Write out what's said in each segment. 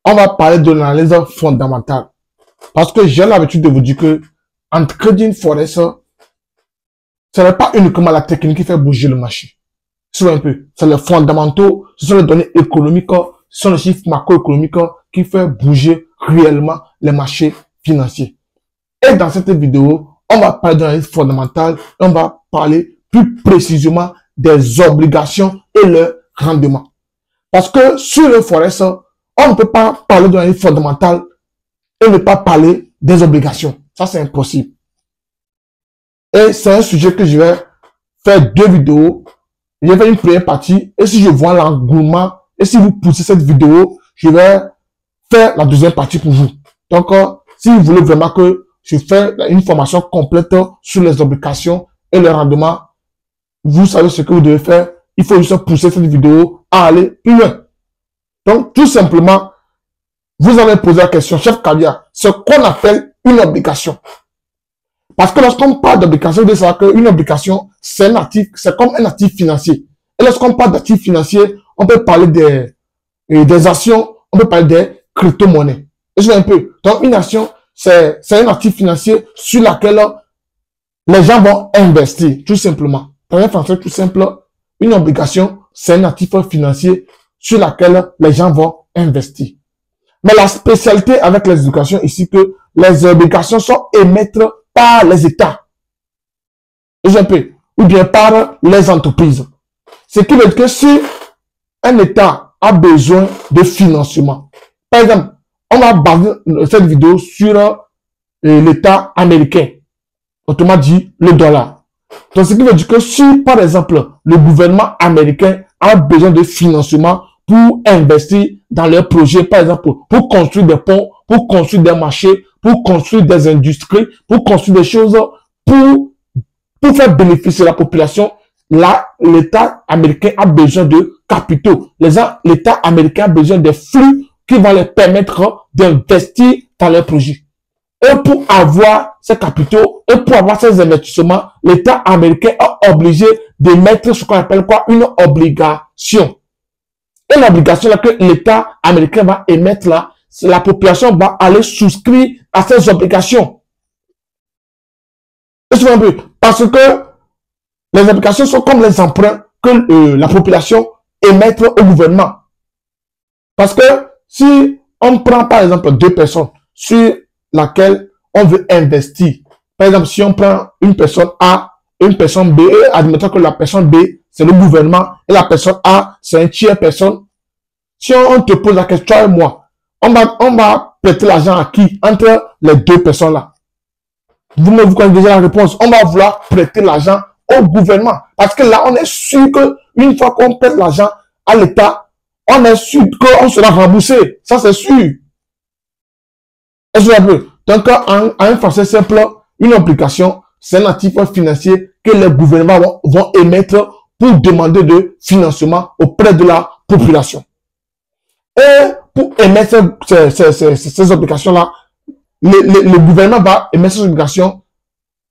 on va parler de l'analyse fondamentale. Parce que j'ai l'habitude de vous dire que en trading forex, ce n'est pas uniquement la technique qui fait bouger le marché. C'est un peu. C'est les fondamentaux, ce sont les données économiques, ce sont les chiffres macroéconomiques qui font bouger réellement les marchés financiers. Et dans cette vidéo, on va parler de l'analyse fondamentale, on va parler plus précisément des obligations et leur rendement. Parce que sur le forex, on ne peut pas parler de l'analyse fondamentale et ne pas parler des obligations. Ça, c'est impossible. Et c'est un sujet que je vais faire 2 vidéos. Je vais faire une première partie. Et si je vois l'engouement, et si vous poussez cette vidéo, je vais faire la deuxième partie pour vous. Donc, si vous voulez vraiment que je fasse une formation complète sur les obligations et le rendement, vous savez ce que vous devez faire. Il faut juste pousser cette vidéo à aller plus loin. Donc, tout simplement, vous allez poser la question, chef Caviar, ce qu'on appelle une obligation. Parce que lorsqu'on parle d'obligation, vous devez savoir qu'une obligation, c'est un actif, c'est comme un actif financier. Et lorsqu'on parle d'actifs financiers, on peut parler des actions, on peut parler des crypto-monnaies. Et je vais un peu. Donc, une action, c'est un actif financier sur laquelle les gens vont investir, tout simplement. Dans un français tout simple, une obligation, c'est un actif financier sur laquelle les gens vont investir. Mais la spécialité avec les obligations ici, que les obligations sont émises par les États. Et un peu. Ou bien par les entreprises. Ce qui veut dire que si un État a besoin de financement, par exemple, on va baser cette vidéo sur l'État américain, autrement dit le dollar. Donc, ce qui veut dire que si, par exemple, le gouvernement américain a besoin de financement pour investir dans leurs projets, par exemple, pour construire des ponts, pour construire des marchés, pour construire des industries, pour construire des choses, pour faire bénéficier la population, là, l'État américain a besoin de capitaux. L'État américain a besoin des flux qui vont leur permettre d'investir dans leurs projets. Et pour avoir ces capitaux, et pour avoir ces investissements, l'État américain est obligé d'émettre ce qu'on appelle quoi? Une obligation. Et l'obligation là que l'État américain va émettre là, la population va aller souscrire à ces obligations. Un peu, parce que les obligations sont comme les emprunts que la population émet au gouvernement. Parce que si on prend par exemple 2 personnes sur laquelle on veut investir, par exemple si on prend une personne A et une personne B, et admettons que la personne B c'est le gouvernement et la personne A c'est un tiers personne, si on te pose la question, toi et moi, on va prêter l'argent à qui entre les 2 personnes là? Vous connaissez déjà la réponse. On va vouloir prêter l'argent au gouvernement. Parce que là, on est sûr que une fois qu'on prête l'argent à l'État, on est sûr qu'on sera remboursé. Ça, c'est sûr. Est-ce que donc, en un français simple, une obligation, c'est un actif financier que les gouvernements vont émettre pour demander de financement auprès de la population. Et pour émettre ces obligations-là, le gouvernement va émettre ces obligations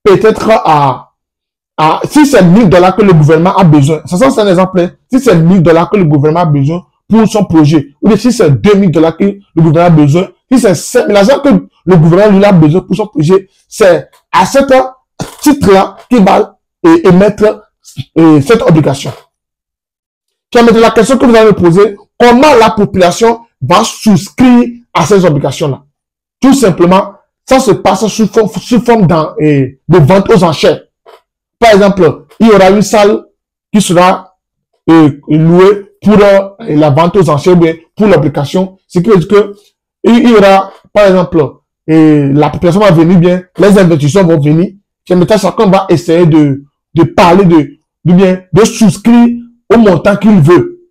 peut-être si c'est 1000 $ que le gouvernement a besoin. Ça, c'est un exemple. Si c'est 1000 $ que le gouvernement a besoin pour son projet, ou bien si c'est 2000 $ que le gouvernement a besoin, si c'est 5000 l'argent que le gouvernement lui a besoin pour son projet, c'est à cet titre-là qu'il va émettre cette obligation. Puis maintenant, la question que vous allez me poser, comment la population va souscrire à ces obligations-là? Tout simplement, ça se passe sous forme de vente aux enchères. Par exemple, il y aura une salle qui sera louée pour la vente aux enchères, mais pour l'application. Ce qui veut dire que il y aura, par exemple, la population va venir bien, les investisseurs vont venir. Maintenant, chacun va essayer de parler de souscrire au montant qu'il veut.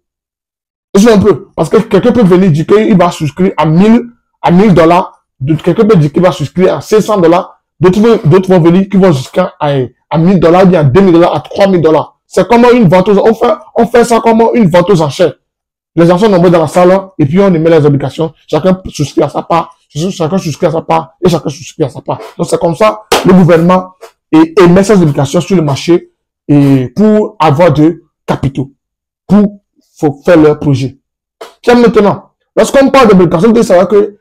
C'est un peu, parce que quelqu'un peut venir dire qu'il va souscrire à 1000 $. Quelqu'un peut dire qu'il va souscrire à 500 $. D'autres vont venir qui vont jusqu'à 1000 $, bien à 2000 $, à 3000 $. C'est comme une vente aux enchères. On fait ça comme une vente aux enchères. Les gens sont nombreux dans la salle et puis on émet les obligations. Chacun souscrit à sa part. Chacun souscrit à sa part et chacun souscrit à sa part. Donc c'est comme ça le gouvernement émet ses obligations sur le marché et pour avoir de capitaux, pour faire leur projet. Tiens, maintenant, Lorsqu'on parle d'obligation, vous devez savoir que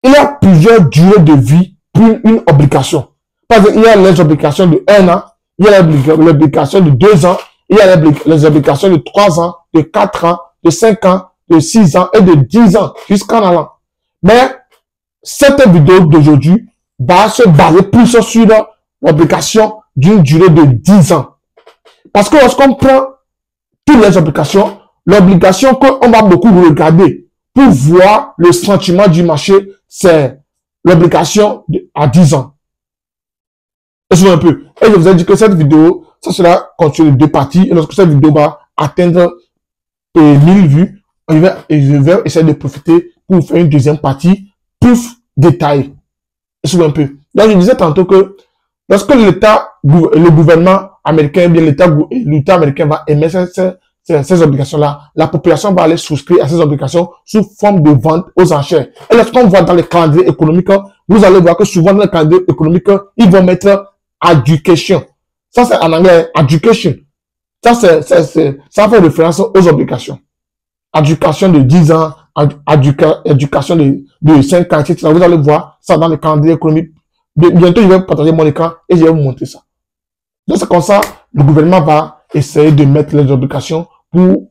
il y a plusieurs durées de vie pour une obligation. Parce qu'il y a les obligations de 1 an, il y a l'obligation de 2 ans, il y a les obligations de 3 ans, de 4 ans, de 5 ans, de 6 ans et de 10 ans jusqu'en allant. Mais cette vidéo d'aujourd'hui va se baser plus sur l'obligation d'une durée de 10 ans. Parce que lorsqu'on prend toutes les obligations, l'obligation qu'on va beaucoup regarder pour voir le sentiment du marché, c'est l'obligation à 10 ans. Et un peu. Et je vous ai dit que cette vidéo, ça sera constitué de 2 parties. Et lorsque cette vidéo va atteindre 1000 vues, je vais essayer de profiter pour faire une deuxième partie plus détaillée. Et un peu. Donc, je disais tantôt que lorsque le gouvernement américain, bien l'État américain va émettre ces obligations-là, la population va aller souscrire à ces obligations sous forme de vente aux enchères. Et lorsqu'on voit dans les calendriers économiques, vous allez voir que souvent dans les calendriers économiques, ils vont mettre education. Ça, c'est en anglais, education. Ça fait référence aux obligations. Éducation de 10 ans, éducation de 5 ans, etc. Vous allez voir ça dans les calendriers économiques. Bientôt, je vais partager mon écran et je vais vous montrer ça. Donc, c'est comme ça, le gouvernement va essayer de mettre les obligations pour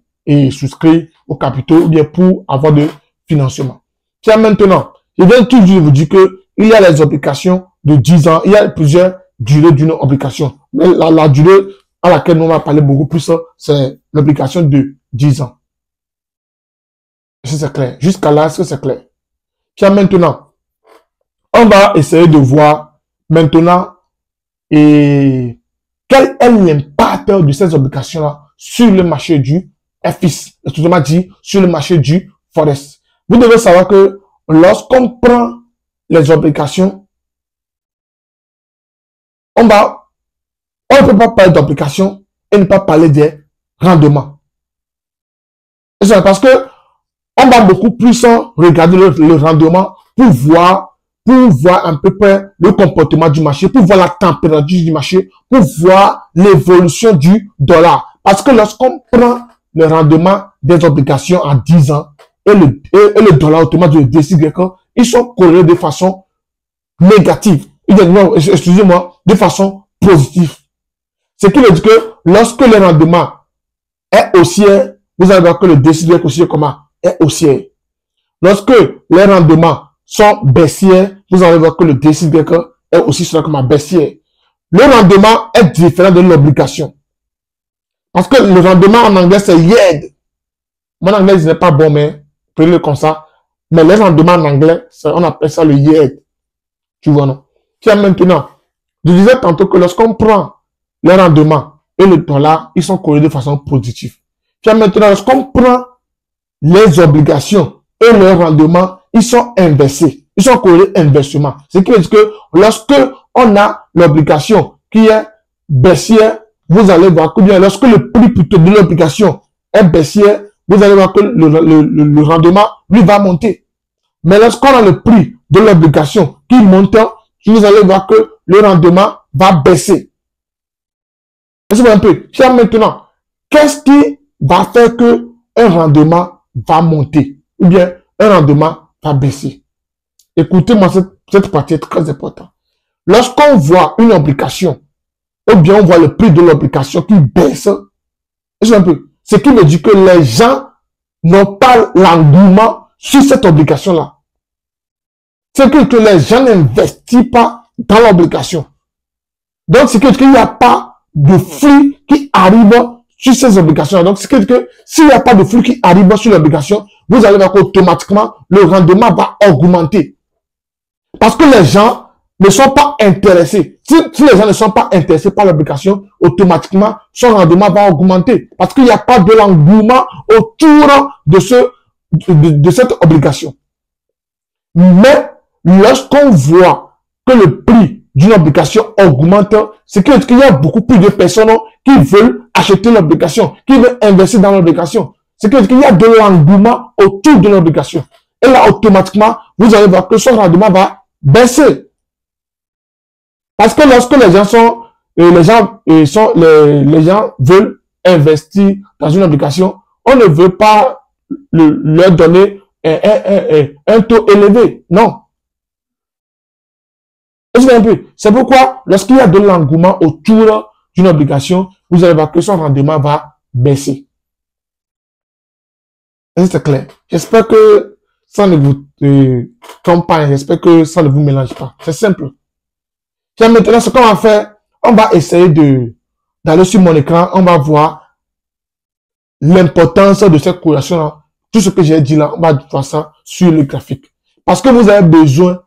souscrire au capitaux ou bien pour avoir de financement. Tiens, maintenant, je viens toujours vous dire que il y a les obligations de 10 ans, il y a plusieurs durées d'une obligation. Mais la durée à laquelle nous on va parler beaucoup plus, c'est l'obligation de 10 ans. Est-ce que c'est clair? Jusqu'à là, est-ce que c'est clair? Tiens, maintenant, on va essayer de voir maintenant quel est l'impact de ces obligations-là sur le marché du FX, excusez-moi dit, sur le marché du Forex. Vous devez savoir que lorsqu'on prend les obligations, on ne peut pas parler d'obligations et ne pas parler des rendements. C'est parce que on va beaucoup plus regarder le rendement pour voir un peu près le comportement du marché, pour voir la température du marché, pour voir l'évolution du dollar. Parce que lorsqu'on prend le rendement des obligations à 10 ans et le dollar automatique de DCY, ils sont corrélés de façon négative. Non, excusez-moi, de façon positive. Ce qui veut dire que lorsque le rendement est haussier, vous allez voir que le DCY aussi est haussier. Lorsque les rendements sont baissiers, vous allez voir que le DCY est aussi comme baissier. Le rendement est différent de l'obligation. Parce que le rendement en anglais, c'est yield. Mon anglais n'est pas bon, mais prenez-le comme ça. Mais le rendement en anglais, on appelle ça le yield. Tu vois, non? Tiens, maintenant, je disais tantôt que lorsqu'on prend les rendements et le dollar, ils sont corrélés de façon positive. Tiens, maintenant, lorsqu'on prend les obligations et le rendement, ils sont inversés. Ils sont corrélés inversement. Ce qui veut dire que lorsque on a l'obligation qui est baissière, vous allez voir que bien, lorsque le prix plutôt de l'obligation est baissier, vous allez voir que le rendement, lui, va monter. Mais lorsqu'on a le prix de l'obligation qui monte, vous allez voir que le rendement va baisser. C'est un peu. Maintenant, qu'est-ce qui va faire que un rendement va monter ou bien un rendement va baisser? Écoutez-moi, cette partie est très importante. Lorsqu'on voit une obligation, ou bien on voit le prix de l'obligation qui baisse, c'est un peu. Ce qui veut dire que les gens n'ont pas l'engouement sur cette obligation-là. C'est que les gens n'investissent pas dans l'obligation. Donc, c'est qu'il n'y a pas de flux qui arrive sur ces obligations. Donc, c'est que s'il n'y a pas de flux qui arrive sur l'obligation, vous allez voir qu'automatiquement, le rendement va augmenter. Parce que les gens ne sont pas intéressés. Si les gens ne sont pas intéressés par l'obligation, automatiquement, son rendement va augmenter. Parce qu'il n'y a pas de l'engouement autour de cette obligation. Mais, lorsqu'on voit que le prix d'une obligation augmente, c'est qu'il y a beaucoup plus de personnes qui veulent acheter l'obligation, qui veulent investir dans l'obligation. C'est qu'il y a de l'engouement autour de l'obligation. Et là, automatiquement, vous allez voir que son rendement va baisser. Parce que lorsque les gens veulent investir dans une obligation, on ne veut pas leur donner un taux élevé. Non. Un peu. C'est pourquoi, lorsqu'il y a de l'engouement autour d'une obligation, vous allez voir que son rendement va baisser. C'est clair. J'espère que ça ne vous trompe pas. J'espère que ça ne vous mélange pas. C'est simple. Tiens, maintenant, ce qu'on va faire, on va essayer d'aller sur mon écran. On va voir l'importance de cette corrélation-là. Tout ce que j'ai dit là, on va voir ça sur le graphique. Parce que vous avez besoin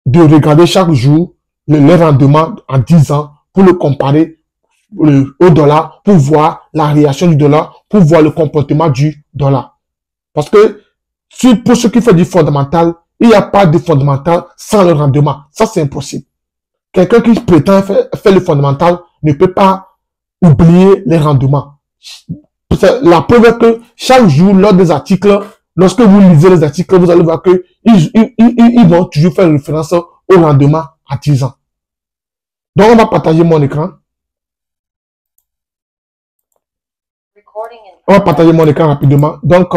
de regarder chaque jour le rendement en 10 ans pour le comparer au dollar, pour voir la réaction du dollar, pour voir le comportement du dollar. Parce que pour ceux qui font du fondamental, il n'y a pas de fondamental sans le rendement. Ça, c'est impossible. Quelqu'un qui prétend faire le fondamental ne peut pas oublier les rendements. La preuve est que chaque jour, lors des articles, lorsque vous lisez les articles, vous allez voir que ils vont toujours faire référence au rendement à 10 ans. Donc, on va partager mon écran. On va partager mon écran rapidement. Donc,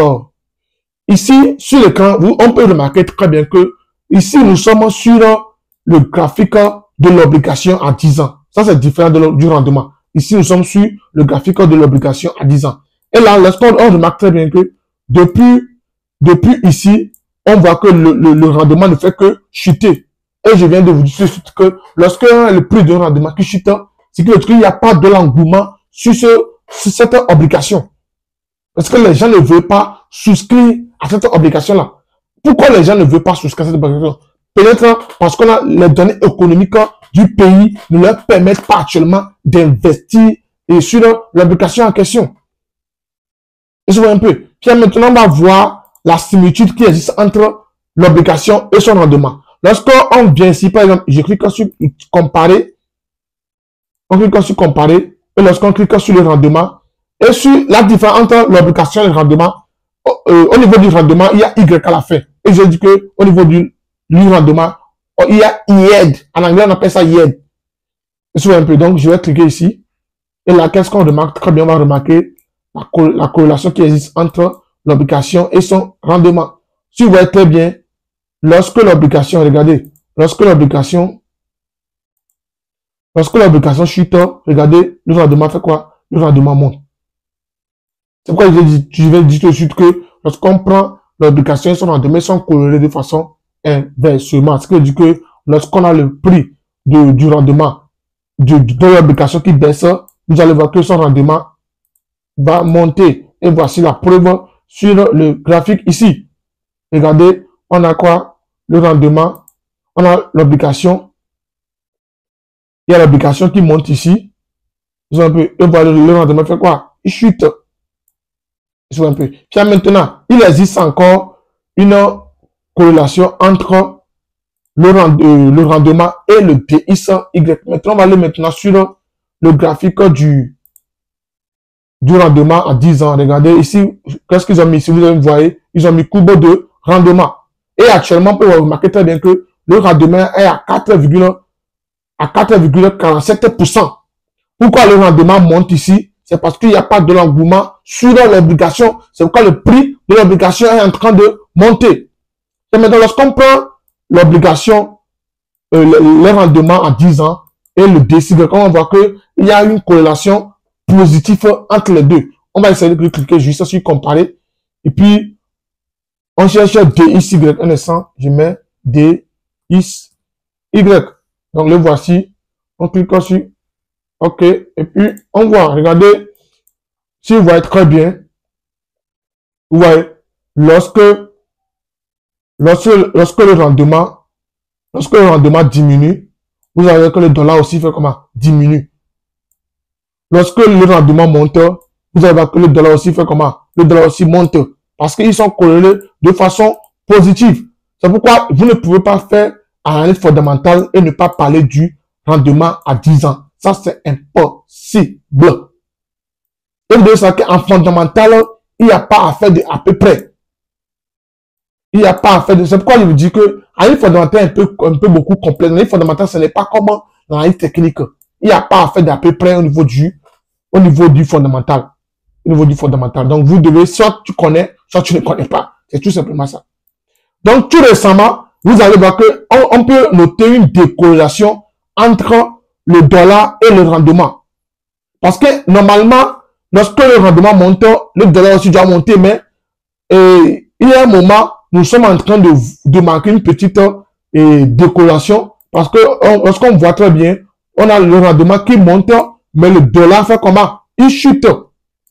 ici, sur l'écran, on peut remarquer très bien que ici, nous sommes sur le graphique de l'obligation à 10 ans. Ça, c'est différent du rendement. Ici, nous sommes sur le graphique de l'obligation à 10 ans. Et là, lorsqu'on remarque très bien que depuis ici, on voit que le rendement ne fait que chuter. Et je viens de vous dire que lorsque le prix de rendement qui chute, c'est que il n'y a pas de l'engouement sur cette obligation. Parce que les gens ne veulent pas souscrire à cette obligation-là. Pourquoi les gens ne veulent pas souscrire à cette obligation? Peut-être parce que les données économiques du pays ne leur permettent pas actuellement d'investir sur l'obligation en question. Et je vois un peu. Puis maintenant, on va voir la similitude qui existe entre l'obligation et son rendement. Lorsqu'on vient ici, par exemple, je clique sur comparer. On clique sur comparer. Et lorsqu'on clique sur le rendement, et sur la différence entre l'obligation et le rendement, au niveau du rendement, il y a Y à la fin. Et je dis que au niveau du rendement, il y a yield. En anglais, on appelle ça yield. Je vois un peu. Donc, je vais cliquer ici. Et là, qu'est-ce qu'on remarque? Très bien, on va remarquer la corrélation qui existe entre l'obligation et son rendement. Si vous voyez très bien, lorsque l'obligation, regardez, lorsque l'obligation chute, regardez, le rendement fait quoi? Le rendement monte. C'est pourquoi je vais dire tout de suite que lorsqu'on prend l'obligation et son rendement, ils sont corrélés de façon inversement. Ce qui veut dire que lorsqu'on a le prix du rendement de l'obligation qui baisse, vous allez voir que son rendement va monter. Et voici la preuve sur le graphique ici. Regardez, on a quoi? Le rendement, on a l'obligation. Il y a l'obligation qui monte ici. Et voilà, le rendement fait quoi? Il chute. Un peu. Puis maintenant, il existe encore une corrélation entre le rendement et le DXY. Maintenant, on va aller maintenant sur le graphique du rendement à 10 ans. Regardez ici, qu'est-ce qu'ils ont mis? Si vous voyez, ils ont mis courbe de rendement. Et actuellement, on peut remarquer très bien que le rendement est à 4,47%. Pourquoi le rendement monte ici? C'est parce qu'il n'y a pas de l'engouement sur l'obligation. C'est pourquoi le prix de l'obligation est en train de monter. Et maintenant, lorsqu'on prend l'obligation, le rendement à 10 ans et le DCY, on voit qu'il y a une corrélation positive entre les deux. On va essayer de cliquer juste sur comparer. Et puis, on cherche DXY. Un instant, je mets DXY. Donc, le voici. On clique sur OK. Et puis, on voit, regardez, si vous voyez très bien, vous voyez, lorsque le rendement diminue, vous avez que le dollar aussi fait comment? Diminue. Lorsque le rendement monte, vous allez voir que le dollar aussi fait comment? Le dollar aussi monte. Parce qu'ils sont corrélés de façon positive. C'est pourquoi vous ne pouvez pas faire analyse fondamentale et ne pas parler du rendement à 10 ans. Ça, c'est impossible. Et vous devez savoir qu'en fondamental, il n'y a pas à faire de à peu près. Il n'y a pas à faire de... C'est pourquoi je vous dis que l'analyse fondamentale est un peu beaucoup complexe. L'analyse fondamentale, ce n'est pas comme l'analyse technique. Il n'y a pas à faire d'à peu près au niveau du fondamental. au niveau du fondamental. Donc, vous devez, soit tu connais, soit tu ne connais pas. C'est tout simplement ça. Donc, tout récemment, vous allez voir que on peut noter une décorrélation entre le dollar et le rendement. Parce que, normalement, lorsque le rendement monte, le dollar aussi doit monter, mais il y a un moment, nous sommes en train de marquer une petite décorrélation parce que lorsqu'on voit très bien, on a le rendement qui monte, mais le dollar fait comment? Il chute.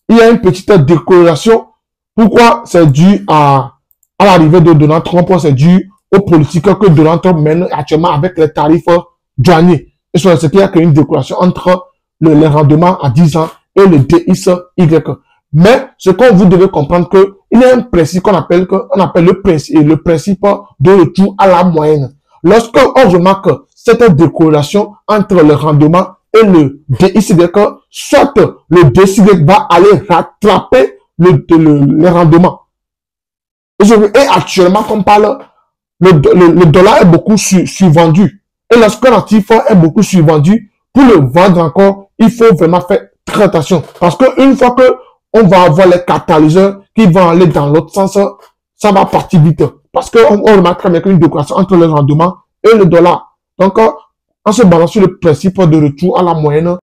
Il y a une petite décorrélation. Pourquoi? C'est dû à l'arrivée de Donald Trump, c'est dû aux politiques que Donald Trump mène actuellement avec les tarifs douaniers. Et c'est ce qu'il y a une décorrélation entre le rendement à 10 ans et le DXY. Mais ce qu'on vous devez comprendre que il y a un principe qu'on appelle le principe de retour à la moyenne. Lorsque on remarque cette décorrélation entre le rendement et le DXY, soit le DXY va aller rattraper le rendement. Et actuellement, qu'on parle, le dollar est beaucoup survendu. Et lorsqu'un actif est beaucoup survendu, pour le vendre encore, il faut vraiment faire très attention. Parce qu'une fois que on va avoir les catalyseurs qui vont aller dans l'autre sens, ça va partir vite. Parce qu'on remarque très bien qu'il y a une décorrélation entre le rendement et le dollar. Donc, en se basant sur le principe de retour à la moyenne,